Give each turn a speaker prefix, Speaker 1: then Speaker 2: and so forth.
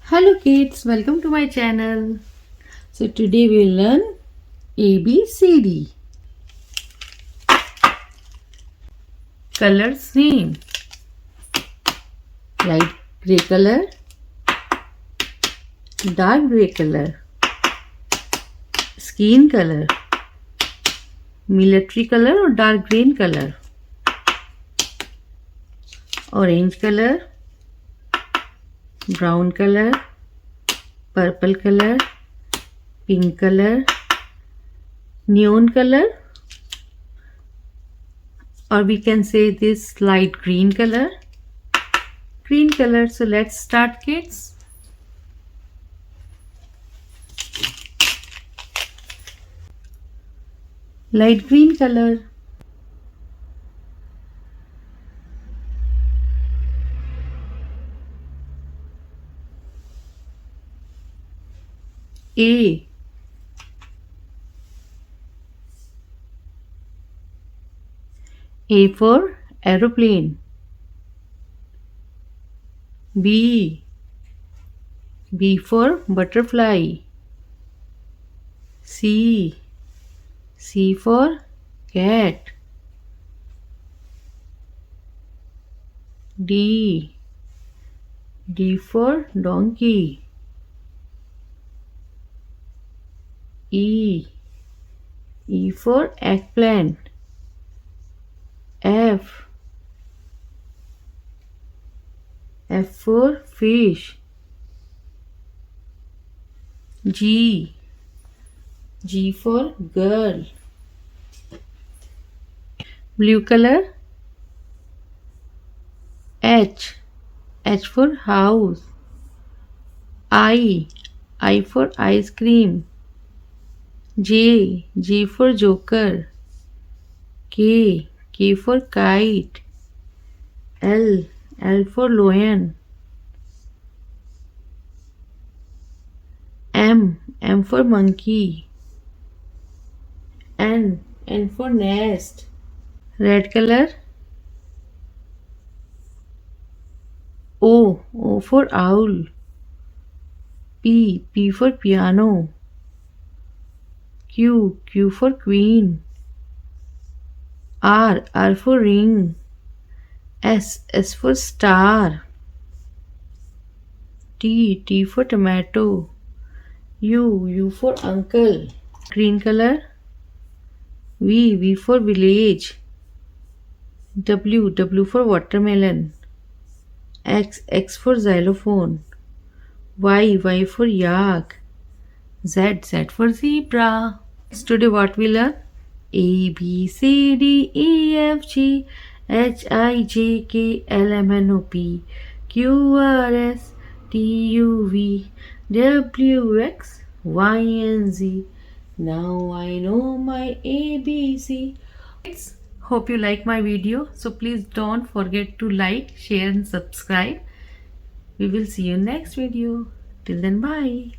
Speaker 1: Hello kids, welcome to my channel. So today we will learn ABCD. Colors name: light grey color, dark grey color, skin color, military color or dark green color, orange color, brown color, purple color, pink color, neon color, or we can say this light green color. So let's start, kids. Light green color. A for aeroplane. B for butterfly. C for cat. D for donkey. E for eggplant. F for fish. G for girl. Blue color. H for house. I for ice cream. J for joker. K for kite. L for lion. M for monkey. N for nest. Red color. O for owl. P for piano. Q for queen. R for ring. S for star. T for tomato. U for uncle. Green color. V for village. W for watermelon. X for xylophone. Y for yak. Z for zebra. Today what we learn? A B C D E F G H I J K L M N O P Q R S T U V W X Y and Z. Now I know my ABC. Hope you like my video. So please don't forget to like, share and subscribe. We will see you next video. Till then, bye.